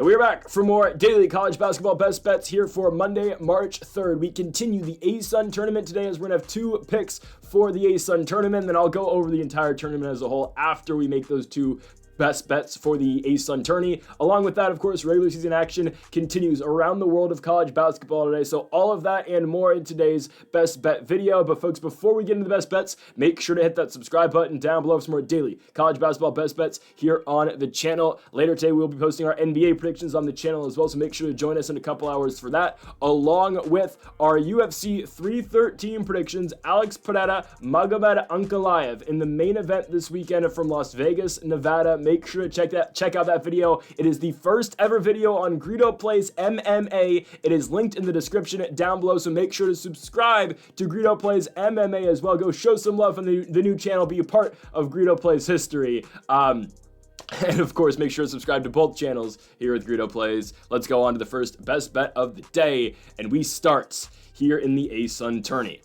And we're back for more daily college basketball best bets here for Monday, March 3rd. We continue the ASUN Tournament today as we're going to have 2 picks for the ASUN Tournament. Then I'll go over the entire tournament as a whole after we make those 2 best bets for the ASUN Tourney. Along with that, of course, regular season action continues around the world of college basketball today. So all of that and more in today's best bet video. But folks, before we get into the best bets, make sure to hit that subscribe button down below for some more daily college basketball best bets here on the channel. Later today, we'll be posting our NBA predictions on the channel as well. So make sure to join us in a couple hours for that, along with our UFC 313 predictions. Alex Pereira, Magomed Ankalaev in the main event this weekend from Las Vegas, Nevada. Make sure to check out that video. It is the first ever video on Greedo Plays MMA. It is linked in the description down below, so make sure to subscribe to Greedo Plays MMA as well. Go show some love on the new channel. Be a part of Greedo Plays history. And of course, make sure to subscribe to both channels here with Greedo Plays. Let's go on to the first best bet of the day, and we start here in the ASUN Tourney.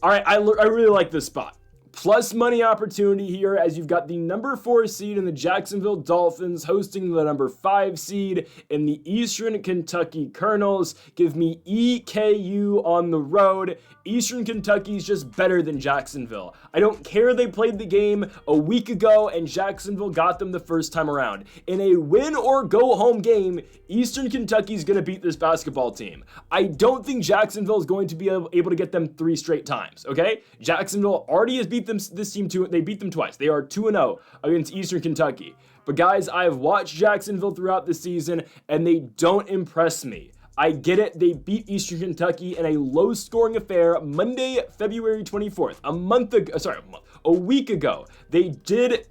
All right, I really like this spot. Plus money opportunity here as you've got the number 4 seed in the Jacksonville Dolphins hosting the number 5 seed in the Eastern Kentucky Colonels. Give me EKU on the road. Eastern Kentucky is just better than Jacksonville. I don't care they played the game a week ago and Jacksonville got them the first time around. In a win or go home game, Eastern Kentucky is going to beat this basketball team. I don't think Jacksonville is going to be able to get them 3 straight times, okay? Jacksonville already has beat this team they beat them twice. They are 2-0 against Eastern Kentucky. But guys, I have watched Jacksonville throughout the season and they don't impress me. I get it, they beat Eastern Kentucky in a low-scoring affair Monday, February 24th. A week ago. They did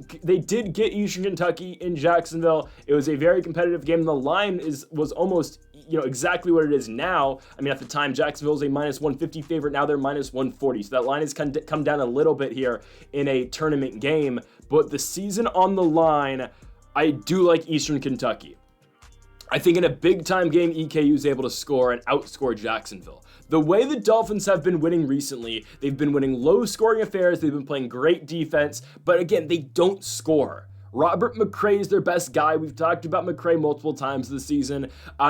get Eastern Kentucky in Jacksonville. It was a very competitive game. The line was almost exactly what it is now. I mean, at the time, Jacksonville was a minus 150 favorite. Now they're minus 140. So that line has come down a little bit here in a tournament game. But the season on the line, I do like Eastern Kentucky. I think in a big-time game, EKU is able to score and outscore Jacksonville. The way the Dolphins have been winning recently, they've been winning low-scoring affairs, they've been playing great defense, but again, they don't score. Robert McCray is their best guy. We've talked about McCray multiple times this season.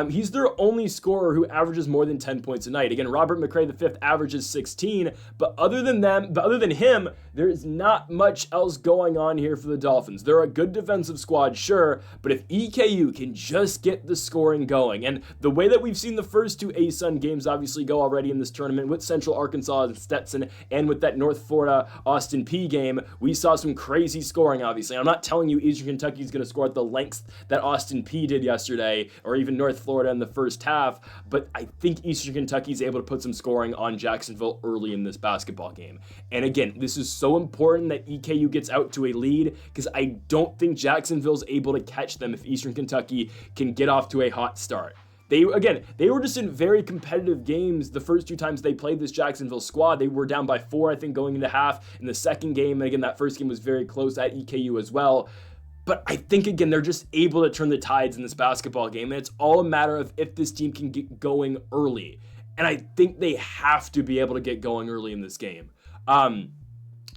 He's their only scorer who averages more than 10 points a night. Again, Robert McCray, the 5th, averages 16, but other than him, there is not much else going on here for the Dolphins. They're a good defensive squad, sure, but if EKU can just get the scoring going, and the way that we've seen the first 2 ASUN games obviously go already in this tournament with Central Arkansas and Stetson, and with that North Florida Austin Peay game, we saw some crazy scoring, obviously. I'm not telling you Eastern Kentucky is going to score at the length that Austin Peay did yesterday, or even North Florida in the first half, but I think Eastern Kentucky is able to put some scoring on Jacksonville early in this basketball game. And again, this is so important that EKU gets out to a lead, because I don't think Jacksonville's able to catch them if Eastern Kentucky can get off to a hot start. They were just in very competitive games the first 2 times they played this Jacksonville squad. They were down by 4, I think, going into half in the second game. And again, that first game was very close at EKU as well. But I think, again, they're just able to turn the tides in this basketball game. And it's all a matter of if this team can get going early. And I think they have to be able to get going early in this game.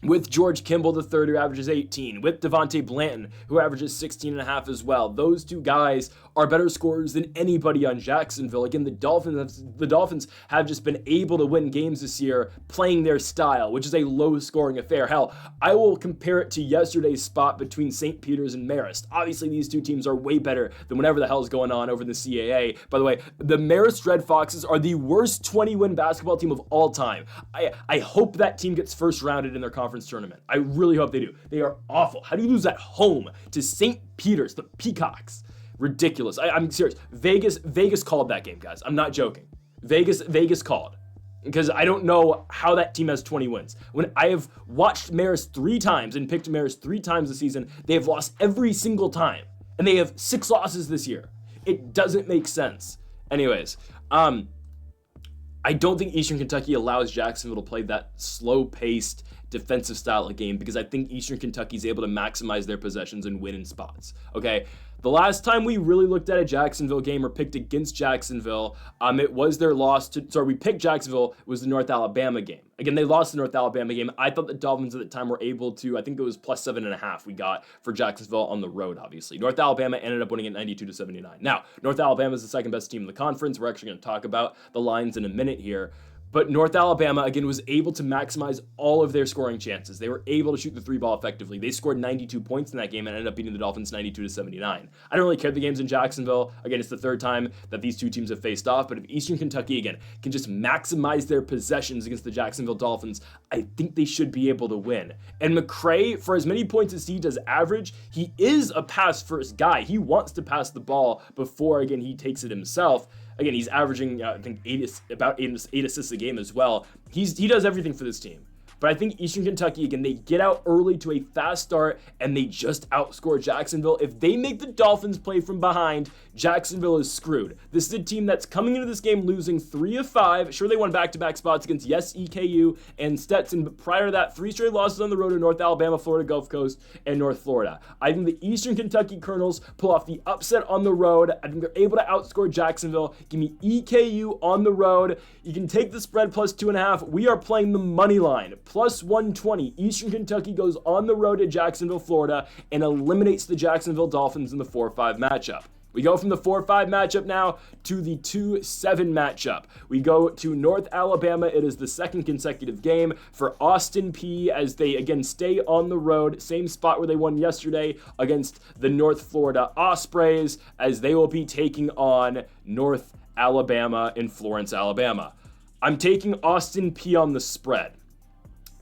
With George Kimball III, who averages 18, with Devontae Blanton, who averages 16.5 as well. Those 2 guys are better scorers than anybody on Jacksonville. Again, the Dolphins have just been able to win games this year playing their style, which is a low-scoring affair. Hell, I will compare it to yesterday's spot between St. Peter's and Marist. Obviously, these 2 teams are way better than whatever the hell is going on over in the CAA. By the way, the Marist Red Foxes are the worst 20-win basketball team of all time. I hope that team gets first-rounded in their conference tournament. I really hope they do. They are awful. How do you lose at home to St. Peter's, the Peacocks? Ridiculous. I'm serious. Vegas called that game, guys. I'm not joking. Vegas called. Because I don't know how that team has 20 wins. When I have watched Marist 3 times and picked Marist 3 times this season, they have lost every single time. And they have 6 losses this year. It doesn't make sense. Anyways, I don't think Eastern Kentucky allows Jacksonville to play that slow-paced defensive style of game, because I think Eastern Kentucky is able to maximize their possessions and win in spots. Okay, The last time we really looked at a Jacksonville game or picked against Jacksonville, it was their loss to, we picked Jacksonville, it was the North Alabama game. Again, they lost the North Alabama game. I thought the Dolphins at the time were able to, I think it was plus 7.5 we got for Jacksonville on the road, obviously. North Alabama ended up winning at 92-79. Now, North Alabama is the second best team in the conference. We're actually going to talk about the lines in a minute here. But North Alabama, again, was able to maximize all of their scoring chances. They were able to shoot the three ball effectively. They scored 92 points in that game and ended up beating the Dolphins 92-79. I don't really care the game's in Jacksonville. Again, it's the third time that these two teams have faced off. But if Eastern Kentucky, again, can just maximize their possessions against the Jacksonville Dolphins, I think they should be able to win. And McCray, for as many points as he does average, he is a pass-first guy. He wants to pass the ball before, again, he takes it himself. Again, he's averaging, I think, about eight assists a game as well. He does everything for this team. But I think Eastern Kentucky, again, they get out early to a fast start, and they just outscore Jacksonville. If they make the Dolphins play from behind, Jacksonville is screwed. This is a team that's coming into this game losing 3 of 5. Sure, they won back-to-back spots against, yes, EKU and Stetson, but prior to that, 3 straight losses on the road to North Alabama, Florida Gulf Coast, and North Florida. I think the Eastern Kentucky Colonels pull off the upset on the road. I think they're able to outscore Jacksonville. Give me EKU on the road. You can take the spread plus 2.5. We are playing the money line. Plus 120. Eastern Kentucky goes on the road to Jacksonville, Florida, and eliminates the Jacksonville Dolphins in the 4-5 matchup. We go from the 4-5 matchup now to the 2-7 matchup. We go to North Alabama. It is the second consecutive game for Austin Peay as they, again, stay on the road. Same spot where they won yesterday against the North Florida Ospreys, as they will be taking on North Alabama in Florence, Alabama. I'm taking Austin Peay on the spread.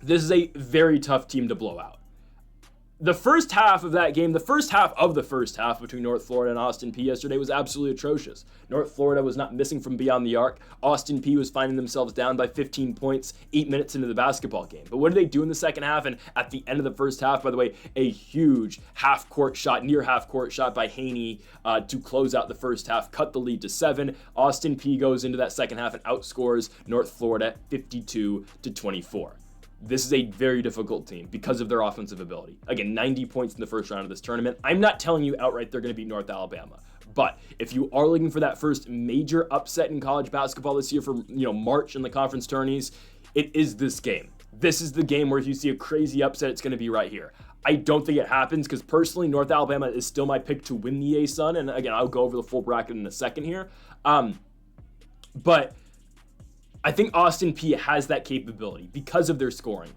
This is a very tough team to blow out. The first half of that game, the first half between North Florida and Austin Peay yesterday was absolutely atrocious. North Florida was not missing from beyond the arc. Austin Peay was finding themselves down by 15 points 8 minutes into the basketball game. But what did they do in the second half? And at the end of the first half, by the way, a huge near half-court shot by Haney to close out the first half, cut the lead to 7. Austin Peay goes into that second half and outscores North Florida 52-24. This is a very difficult team because of their offensive ability. Again, 90 points in the first round of this tournament. I'm not telling you outright they're going to beat North Alabama. But if you are looking for that first major upset in college basketball this year for, March in the conference tourneys, it is this game. This is the game where if you see a crazy upset, it's going to be right here. I don't think it happens because personally, North Alabama is still my pick to win the ASUN. And again, I'll go over the full bracket in a second here. But I think Austin Peay has that capability because of their scoring.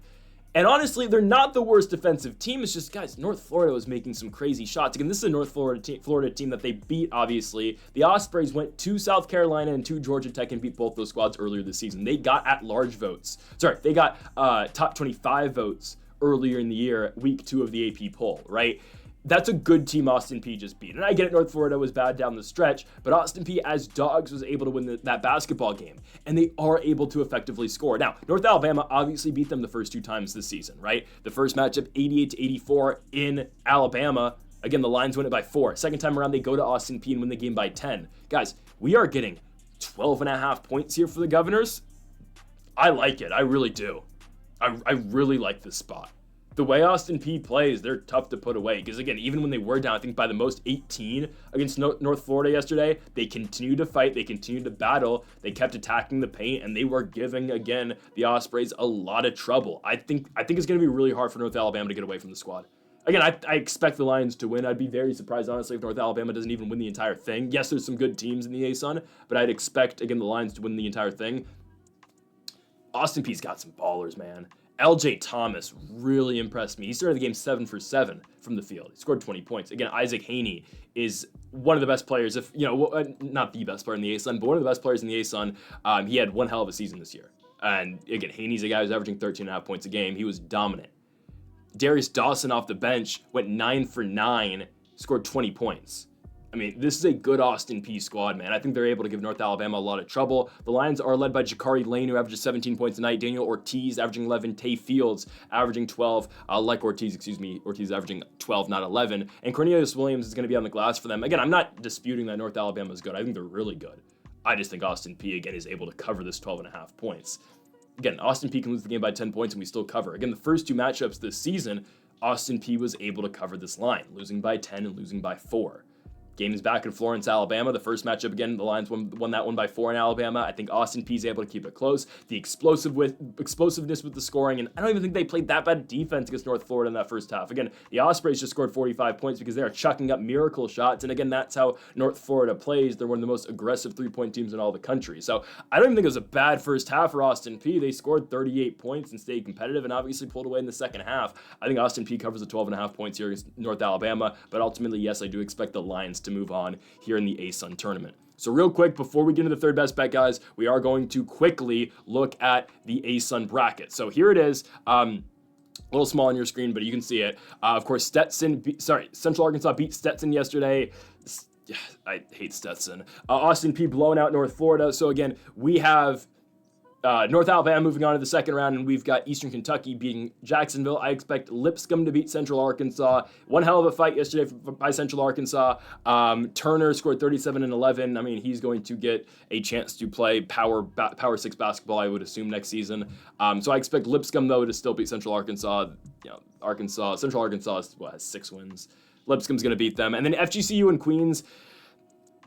And honestly, they're not the worst defensive team. It's just, guys, North Florida was making some crazy shots. Again, this is a North Florida team that they beat, obviously. The Ospreys went to South Carolina and to Georgia Tech and beat both those squads earlier this season. They got at-large votes. They got top 25 votes earlier in the year, week 2 of the AP poll, right? That's a good team Austin Peay just beat. And I get it, North Florida was bad down the stretch, but Austin Peay as dogs was able to win that basketball game, and they are able to effectively score. Now, North Alabama obviously beat them the first 2 times this season, right? The first matchup, 88-84 in Alabama. Again, the Lions win it by 4. Second time around, they go to Austin Peay and win the game by 10. Guys, we are getting 12.5 points here for the Governors. I like it. I really do. I really like this spot. The way Austin Peay plays, they're tough to put away. Because again, even when they were down, I think by the most 18 against North Florida yesterday, they continued to fight, they continued to battle, they kept attacking the paint, and they were giving, again, the Ospreys a lot of trouble. I think it's going to be really hard for North Alabama to get away from the squad. Again, I expect the Lions to win. I'd be very surprised, honestly, if North Alabama doesn't even win the entire thing. Yes, there's some good teams in the ASUN, but I'd expect, again, the Lions to win the entire thing. Austin Peay's got some ballers, man. LJ Thomas really impressed me. He started the game 7 for 7 from the field. He scored 20 points. Again, Isaac Haney is one of the best players, not the best player in the ASUN, but one of the best players in the ASUN. He had one hell of a season this year. And again, Haney's a guy who's averaging 13.5 points a game. He was dominant. Darius Dawson off the bench went 9 for 9, scored 20 points. I mean, this is a good Austin Peay squad, man. I think they're able to give North Alabama a lot of trouble. The Lions are led by Jakari Lane, who averages 17 points a night. Daniel Ortiz averaging 11. Tay Fields averaging 12. Ortiz averaging 12, not 11. And Cornelius Williams is going to be on the glass for them. Again, I'm not disputing that North Alabama is good. I think they're really good. I just think Austin Peay, again, is able to cover this 12.5 points. Again, Austin Peay can lose the game by 10 points and we still cover. Again, the first 2 matchups this season, Austin Peay was able to cover this line, losing by 10 and losing by 4. Game is back in Florence, Alabama. The first matchup, again, the Lions won that one by 4 in Alabama. I think Austin Peay is able to keep it close. The explosiveness with the scoring, and I don't even think they played that bad defense against North Florida in that first half. Again, the Ospreys just scored 45 points because they are chucking up miracle shots, and again, that's how North Florida plays. They're one of the most aggressive three-point teams in all the country. So I don't even think it was a bad first half for Austin Peay. They scored 38 points and stayed competitive and obviously pulled away in the second half. I think Austin Peay covers the 12.5 points here against North Alabama, but ultimately, yes, I do expect the Lions to move on here in the ASUN tournament. So real quick, before we get into the third best bet, guys, we are going to quickly look at the ASUN bracket. So here it is. A little small on your screen, but you can see it. Of course, Central Arkansas beat Stetson yesterday. I hate Stetson. Austin Peay blowing out North Florida. So again, we have North Alabama moving on to the second round, and we've got Eastern Kentucky beating Jacksonville. I expect Lipscomb to beat Central Arkansas. One hell of a fight yesterday by Central Arkansas. Turner scored 37 and 11. I mean, he's going to get a chance to play Power 6 basketball, I would assume, next season. So I expect Lipscomb, though, to still beat Central Arkansas. Central Arkansas has 6 wins. Lipscomb's going to beat them. And then FGCU and Queens.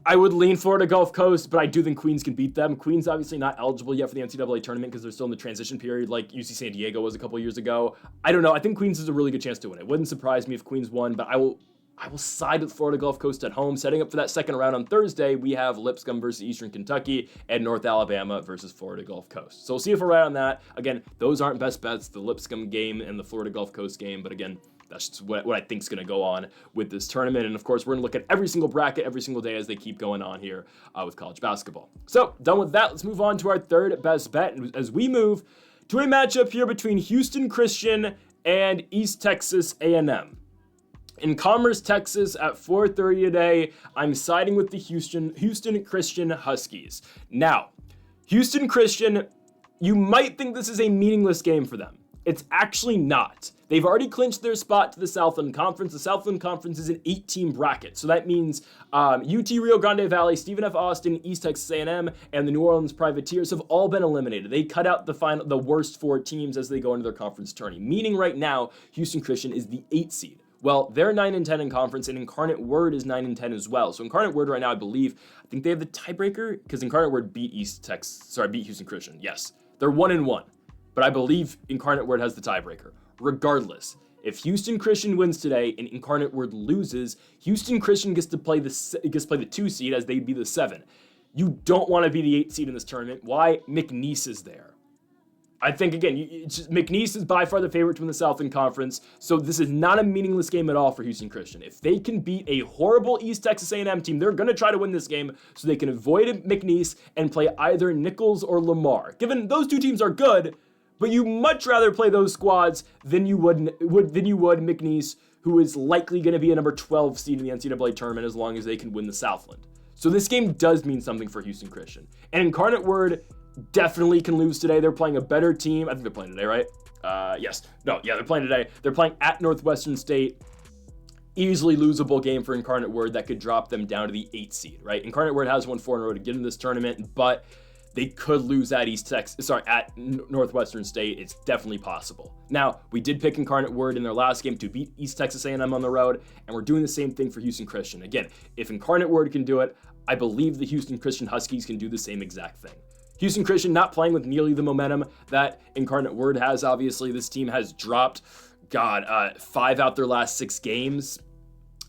I would lean Florida Gulf Coast, but I do think Queens can beat them. Queens obviously not eligible yet for the NCAA tournament because they're still in the transition period like UC San Diego was a couple years ago. I don't know. I think Queens has a really good chance to win. It wouldn't surprise me if Queens won, but I will side with Florida Gulf Coast at home. Setting up for that second round on Thursday, we have Lipscomb versus Eastern Kentucky and North Alabama versus Florida Gulf Coast. So we'll see if we're right on that. Again, those aren't best bets, the Lipscomb game and the Florida Gulf Coast game, but again, that's just what I think is going to go on with this tournament. And of course, we're going to look at every single bracket every single day as they keep going on here with college basketball. So done with that, let's move on to our third best bet as we move to a matchup here between Houston Christian and East Texas A&M. In Commerce, Texas at 4:30 today, I'm siding with the Houston Christian Huskies. Now, Houston Christian, you might think this is a meaningless game for them. It's actually not. They've already clinched their spot to the Southland Conference. The Southland Conference is an 8-team bracket. So that means UT Rio Grande Valley, Stephen F. Austin, East Texas A&M, and the New Orleans Privateers have all been eliminated. They cut out the worst 4 teams as they go into their conference tourney. Meaning right now, Houston Christian is the 8 seed. Well, they're 9-10 in conference, and Incarnate Word is 9-10 as well. So Incarnate Word right now, I think they have the tiebreaker because Incarnate Word beat beat Houston Christian. Yes, they're 1-1, but I believe Incarnate Word has the tiebreaker. Regardless, if Houston Christian wins today and Incarnate Word loses, Houston Christian gets to play the 2 seed as they'd be the 7. You don't want to be the 8 seed in this tournament. Why? McNeese is there. I think, again, McNeese is by far the favorite to win the Southland Conference, so this is not a meaningless game at all for Houston Christian. If they can beat a horrible East Texas A&M team, they're going to try to win this game so they can avoid McNeese and play either Nichols or Lamar. Given those 2 teams are good, but you much rather play those squads than you would McNeese, who is likely going to be a number 12 seed in the NCAA tournament as long as they can win the Southland. So this game does mean something for Houston Christian. And Incarnate Word definitely can lose today. They're playing a better team. I think they're playing today, right? They're playing today. They're playing at Northwestern State. Easily losable game for Incarnate Word that could drop them down to the 8 seed, right? Incarnate Word has won 4 in a row to get into this tournament, but they could lose at Northwestern State. It's definitely possible. Now, we did pick Incarnate Word in their last game to beat East Texas A&M on the road, and we're doing the same thing for Houston Christian. Again, if Incarnate Word can do it, I believe the Houston Christian Huskies can do the same exact thing. Houston Christian not playing with nearly the momentum that Incarnate Word has. Obviously, this team has dropped, 5 out their last 6 games.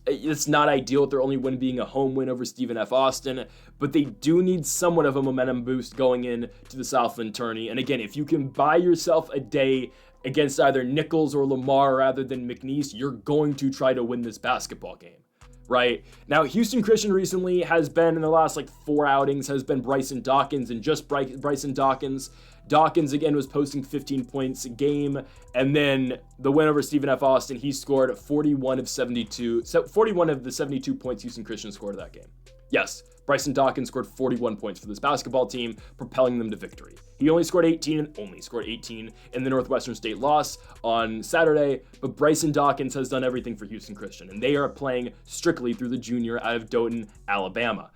It's not ideal with their only win being a home win over Stephen F. Austin, but they do need somewhat of a momentum boost going in to the Southland Tourney. And again, if you can buy yourself a day against either Nichols or Lamar rather than McNeese, you're going to try to win this basketball game, right? Now, Houston Christian recently has been, in the last 4 outings, has been Bryson Dawkins and just Bryson Dawkins. Dawkins, again, was posting 15 points a game. And then the win over Stephen F. Austin, he scored 41 of the 72 points Houston Christian scored in that game. Yes, Bryson Dawkins scored 41 points for this basketball team, propelling them to victory. He only scored 18 in the Northwestern State loss on Saturday, but Bryson Dawkins has done everything for Houston Christian, and they are playing strictly through the junior out of Dothan, Alabama.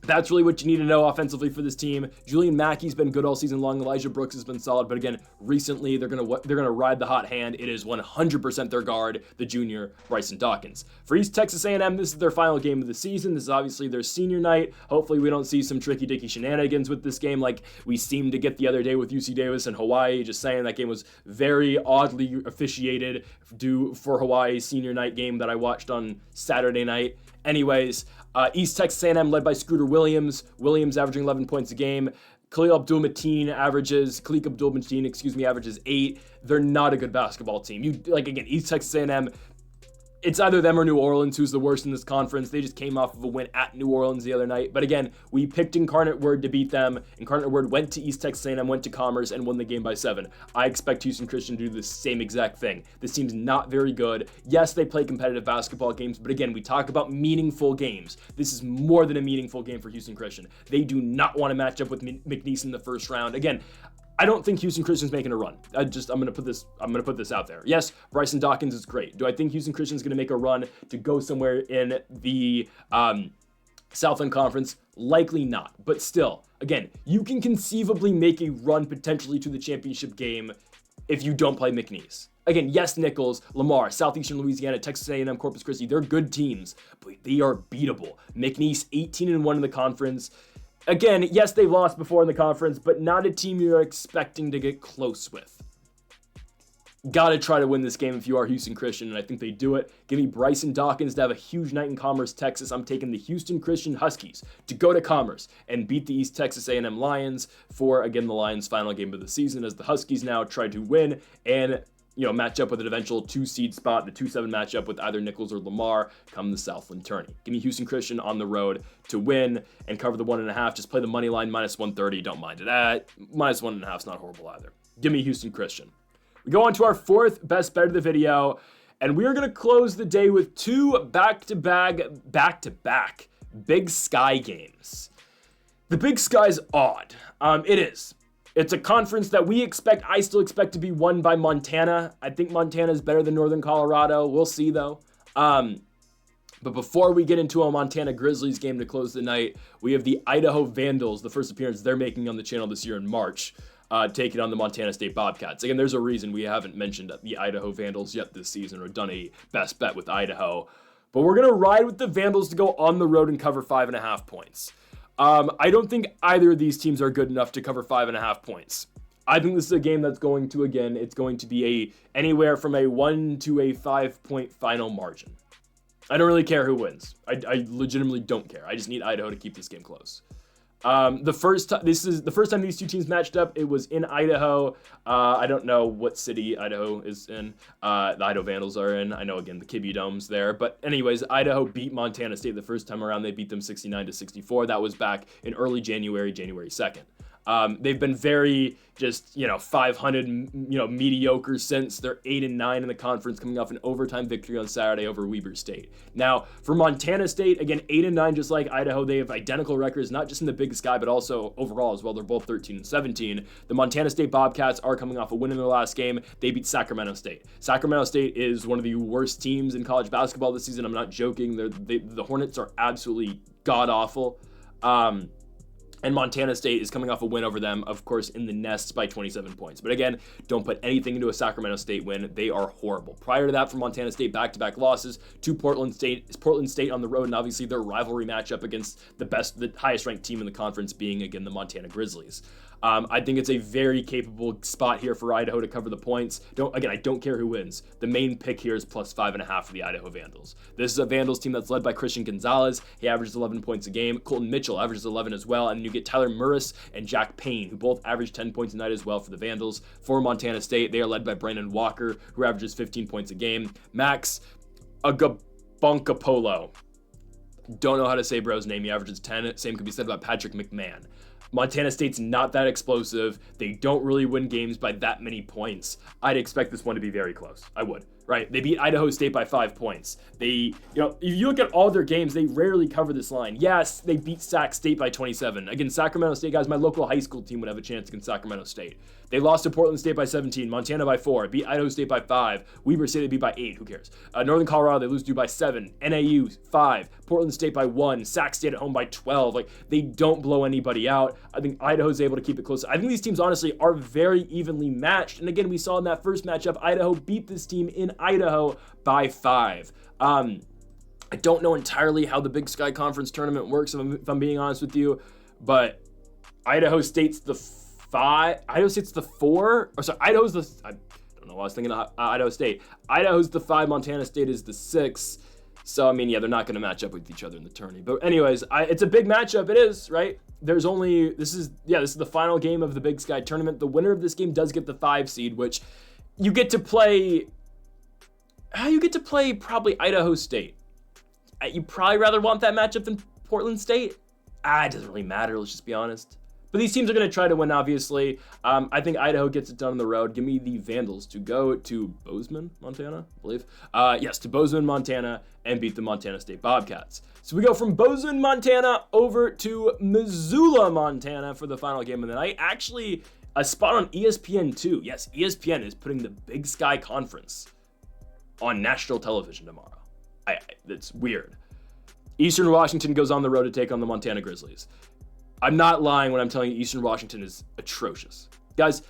That's really what you need to know offensively for this team. Julian Mackey's been good all season long. Elijah Brooks has been solid, but again, recently they're gonna ride the hot hand. It is 100% their guard, the junior Bryson Dawkins. For East Texas A&M, this is their final game of the season. This is obviously their senior night. Hopefully, we don't see some tricky dicky shenanigans with this game like we seemed to get the other day with UC Davis and Hawaii. Just saying, that game was very oddly officiated for Hawaii's senior night game that I watched on Saturday night. Anyways, East Texas A&M led by Scooter Williams. Williams averaging 11 points a game. Khalil Abdul-Mateen averages 8. They're not a good basketball team. East Texas A&M, it's either them or New Orleans who's the worst in this conference. They just came off of a win at New Orleans the other night. But again, we picked Incarnate Word to beat them. Incarnate Word went to East Texas A&M, went to Commerce, and won the game by 7. I expect Houston Christian to do the same exact thing. This team's not very good. Yes, they play competitive basketball games, but again, we talk about meaningful games. This is more than a meaningful game for Houston Christian. They do not want to match up with McNeese in the first round. Again, I don't think Houston Christian's making a run. I'm gonna put this out there. Yes, Bryson Dawkins is great. Do I think Houston Christian's gonna make a run to go somewhere in the Southland Conference? Likely not. But still, again, you can conceivably make a run potentially to the championship game if you don't play McNeese. Again, yes, Nichols, Lamar, Southeastern Louisiana, Texas A&M, Corpus Christi, they're good teams, but they are beatable. McNeese 18-1 in the conference. Again, yes, they've lost before in the conference, but not a team you're expecting to get close with. Gotta try to win this game if you are Houston Christian, and I think they do it. Give me Bryson Dawkins to have a huge night in Commerce, Texas. I'm taking the Houston Christian Huskies to go to Commerce and beat the East Texas A&M Lions for, again, the Lions' final game of the season, as the Huskies now try to win and match up with an eventual 2-seed spot, the 2-7 matchup with either Nichols or Lamar come the Southland Tourney. Give me Houston Christian on the road to win and cover the 1.5. Just play the money line -130. Don't mind it. -1.5 is not horrible either. Give me Houston Christian. We go on to our fourth best bet of the video, and we are going to close the day with 2 back-to-back Big Sky games. The Big Sky's odd. It is. It's a conference that I still expect to be won by Montana. I think Montana is better than Northern Colorado. We'll see, though. But before we get into a Montana Grizzlies game to close the night, we have the Idaho Vandals, the first appearance they're making on the channel this year in March, taking on the Montana State Bobcats. Again, there's a reason we haven't mentioned the Idaho Vandals yet this season or done a best bet with Idaho. But we're going to ride with the Vandals to go on the road and cover 5.5 points. I don't think either of these teams are good enough to cover 5.5 points. I think this is a game that's going to, again, it's going to be anywhere from a 1 to a 5-point final margin. I don't really care who wins. I legitimately don't care. I just need Idaho to keep this game close. This is the first time these two teams matched up. It was in Idaho. I don't know what city Idaho is in. The Idaho Vandals are in. I know, again, the Kibbe Dome's there. But anyways, Idaho beat Montana State the first time around. They beat them 69-64. That was back in early January 2nd. They've been very 500, mediocre since. They're 8-9 in the conference, coming off an overtime victory on Saturday over Weber State. Now, for Montana State, again, 8-9, just like Idaho, they have identical records, not just in the Big Sky, but also overall as well. They're both 13-17. The Montana State Bobcats are coming off a win in their last game. They beat Sacramento State. Sacramento State is one of the worst teams in college basketball this season. I'm not joking. The Hornets are absolutely god-awful. And Montana State is coming off a win over them, of course, in the Nests by 27 points. But again, don't put anything into a Sacramento State win. They are horrible. Prior to that, for Montana State, back-to-back losses to Portland State. It's Portland State on the road, and obviously their rivalry matchup against the highest-ranked team in the conference being, again, the Montana Grizzlies. I think it's a very capable spot here for Idaho to cover the points. I don't care who wins. The main pick here is plus 5.5 for the Idaho Vandals. This is a Vandals team that's led by Christian Gonzalez. He averages 11 points a game. Colton Mitchell averages 11 as well. And then you get Tyler Murris and Jack Payne, who both average 10 points a night as well for the Vandals. For Montana State, they are led by Brandon Walker, who averages 15 points a game. Max Agabonkapolo. Don't know how to say bro's name. He averages 10. Same could be said about Patrick McMahon. Montana State's not that explosive. They don't really win games by that many points. I'd expect this one to be very close. I would, right? They beat Idaho State by 5 points. If you look at all their games, they rarely cover this line. Yes, they beat Sac State by 27. Again, Sacramento State, guys, my local high school team would have a chance against Sacramento State. They lost to Portland State by 17, Montana by 4, beat Idaho State by 5, Weber State they beat by 8, who cares? Northern Colorado, they lose to by 7, NAU 5, Portland State by 1, Sac State at home by 12. Like, they don't blow anybody out. I think Idaho's able to keep it close. I think these teams, honestly, are very evenly matched. And again, we saw in that first matchup, Idaho beat this team in Idaho by 5. I don't know entirely how the Big Sky Conference tournament works, if I'm being honest with you, but Idaho State's the 4, or sorry, Idaho's the, I don't know why I was thinking of Idaho State. Idaho's the 5, Montana State is the 6. So, I mean, yeah, they're not going to match up with each other in the tourney. But anyways, it's a big matchup. It is, right? This is the final game of the Big Sky tournament. The winner of this game does get the 5 seed, which you get to play probably Idaho State. You probably rather want that matchup than Portland State. It doesn't really matter, let's just be honest. But these teams are going to try to win, obviously. I think Idaho gets it done on the road. Give me the Vandals to go to Bozeman, Montana, I believe. Yes, to Bozeman, Montana, and beat the Montana State Bobcats. So we go from Bozeman, Montana, over to Missoula, Montana for the final game of the night. Actually, a spot on ESPN2. Yes, ESPN is putting the Big Sky Conference on national television tomorrow. It's weird. Eastern Washington goes on the road to take on the Montana Grizzlies. I'm not lying when I'm telling you Eastern Washington is atrocious. Guys,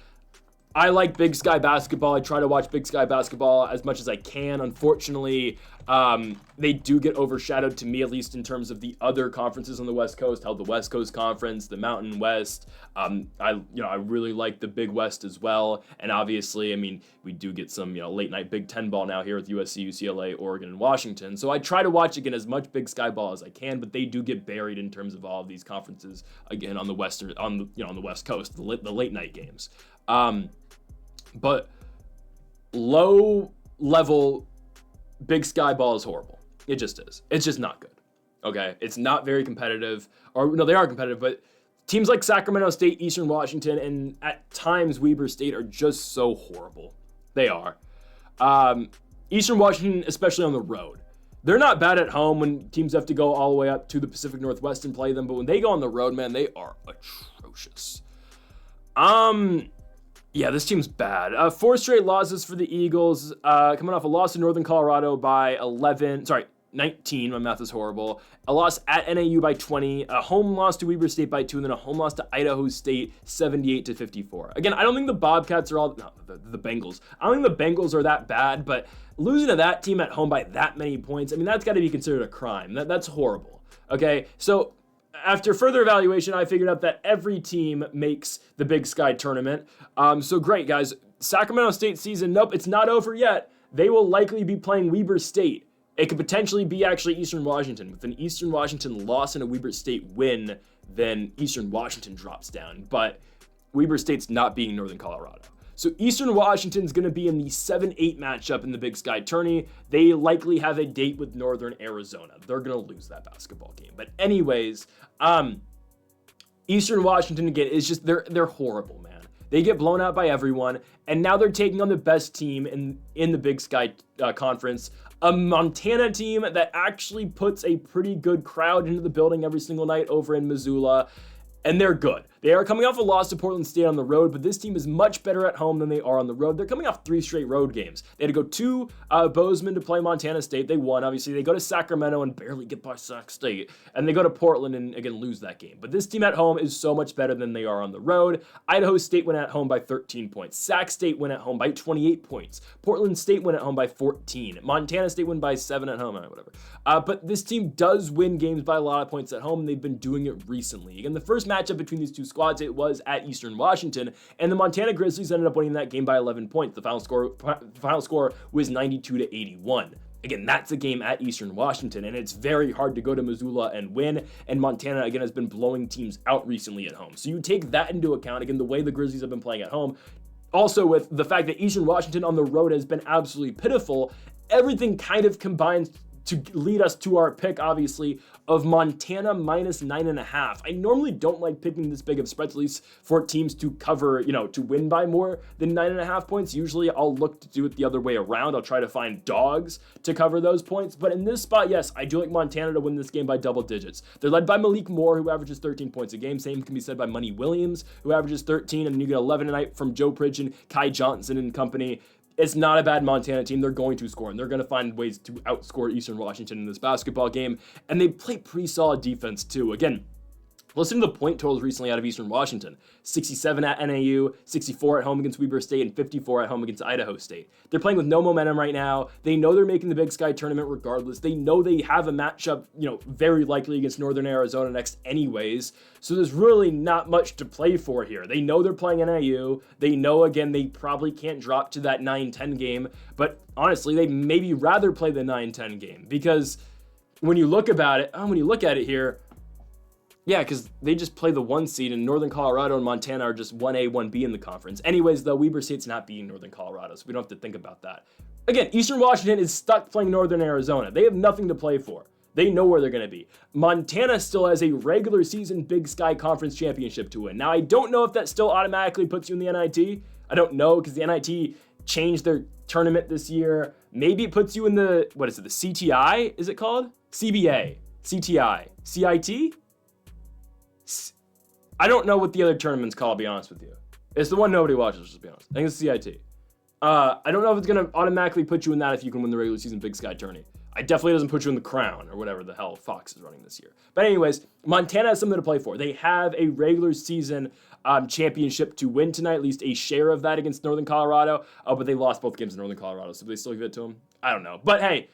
I like Big Sky basketball. I try to watch Big Sky basketball as much as I can. Unfortunately, they do get overshadowed, to me at least, in terms of the other conferences on the West Coast. Held the West Coast Conference, the Mountain West. I really like the Big West as well. And obviously, I mean, we do get some late night Big Ten ball now here with USC, UCLA, Oregon, and Washington. So I try to watch again as much Big Sky ball as I can, but they do get buried in terms of all of these conferences again on the the West Coast, the late night games. But low level Big Sky ball is horrible. It just is. It's just not good. Okay. It's not very competitive, or no, they are competitive, but teams like Sacramento State, Eastern Washington, and at times Weber State are just so horrible. They are. Eastern Washington, especially on the road. They're not bad at home when teams have to go all the way up to the Pacific Northwest and play them, but when they go on the road, man, they are atrocious. Yeah, this team's bad. 4 straight losses for the Eagles, coming off a loss to Northern Colorado by 19. My math is horrible. A loss at NAU by 20, a home loss to Weber State by 2, and then a home loss to Idaho State, 78-54. Again, I don't think the Bobcats are the Bengals. I don't think the Bengals are that bad, but losing to that team at home by that many points, I mean, that's got to be considered a crime. That's horrible. Okay, so after further evaluation, I figured out that every team makes the Big Sky tournament. So great, guys. Sacramento State season, nope, it's not over yet. They will likely be playing Weber State. It could potentially be actually Eastern Washington. With an Eastern Washington loss and a Weber State win, then Eastern Washington drops down. But Weber State's not being Northern Colorado. So Eastern Washington's going to be in the 7-8 matchup in the Big Sky Tourney. They likely have a date with Northern Arizona. They're going to lose that basketball game. But anyways, Eastern Washington, again, is just, they're horrible, man. They get blown out by everyone, and now they're taking on the best team in the Big Sky Conference, a Montana team that actually puts a pretty good crowd into the building every single night over in Missoula. And they're good. They are coming off a loss to Portland State on the road, but this team is much better at home than they are on the road. They're coming off 3 straight road games. They had to go to Bozeman to play Montana State. They won, obviously. They go to Sacramento and barely get by Sac State. And they go to Portland and, again, lose that game. But this team at home is so much better than they are on the road. Idaho State went at home by 13 points. Sac State went at home by 28 points. Portland State went at home by 14. Montana State won by 7 at home. Whatever. But this team does win games by a lot of points at home, and they've been doing it recently. Again, the first matchup between these two squads, it was at Eastern Washington, and the Montana Grizzlies ended up winning that game by 11 points. The final score was 92-81. Again, that's a game at Eastern Washington, and it's very hard to go to Missoula and win, and Montana, again, has been blowing teams out recently at home. So you take that into account, again, the way the Grizzlies have been playing at home, also with the fact that Eastern Washington on the road has been absolutely pitiful, everything kind of combines to lead us to our pick, obviously, of Montana minus 9.5. I normally don't like picking this big of spreads, at least for teams to cover, to win by more than 9.5 points. Usually I'll look to do it the other way around. I'll try to find dogs to cover those points. But in this spot, yes, I do like Montana to win this game by double digits. They're led by Malik Moore, who averages 13 points a game. Same can be said by Money Williams, who averages 13. And then you get 11 tonight from Joe Pridgeon, Kai Johnson and company. It's not a bad Montana team. They're going to score, and they're going to find ways to outscore Eastern Washington in this basketball game. And they play pretty solid defense, too. Again, listen to the point totals recently out of Eastern Washington. 67 at NAU, 64 at home against Weber State, and 54 at home against Idaho State. They're playing with no momentum right now. They know they're making the Big Sky tournament regardless. They know they have a matchup, very likely against Northern Arizona next anyways. So there's really not much to play for here. They know they're playing NAU. They know, again, they probably can't drop to that 9-10 game. But honestly, they maybe rather play the 9-10 game because when you look at it here, yeah, because they just play the 1 seed, and Northern Colorado and Montana are just 1A, 1B in the conference. Anyways, though, Weber State's not beating Northern Colorado, so we don't have to think about that. Again, Eastern Washington is stuck playing Northern Arizona. They have nothing to play for. They know where they're going to be. Montana still has a regular season Big Sky Conference championship to win. Now, I don't know if that still automatically puts you in the NIT. I don't know, because the NIT changed their tournament this year. Maybe it puts you in the, the CTI, is it called? CBA, CTI, CIT? I don't know what the other tournament's called, I'll be honest with you. It's the one nobody watches, just to be honest. I think it's CIT. I don't know if it's going to automatically put you in that if you can win the regular season Big Sky Tourney. It definitely doesn't put you in the Crown or whatever the hell Fox is running this year. But anyways, Montana has something to play for. They have a regular season championship to win tonight, at least a share of that against Northern Colorado. But they lost both games in Northern Colorado, so they still give it to them? I don't know. But hey,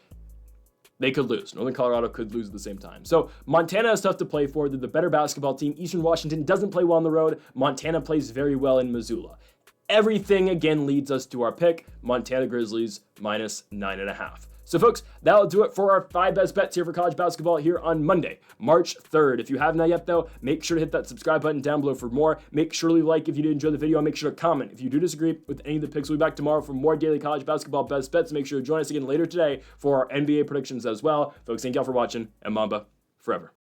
they could lose. Northern Colorado could lose at the same time. So Montana has stuff to play for. They're the better basketball team. Eastern Washington doesn't play well on the road. Montana plays very well in Missoula. Everything, again, leads us to our pick, Montana Grizzlies minus 9.5. So, folks, that'll do it for our 5 best bets here for college basketball here on Monday, March 3rd. If you have not yet, though, make sure to hit that subscribe button down below for more. Make sure to like if you did enjoy the video. Make sure to comment if you do disagree with any of the picks. We'll be back tomorrow for more daily college basketball best bets. Make sure to join us again later today for our NBA predictions as well. Folks, thank y'all for watching, and Mamba forever.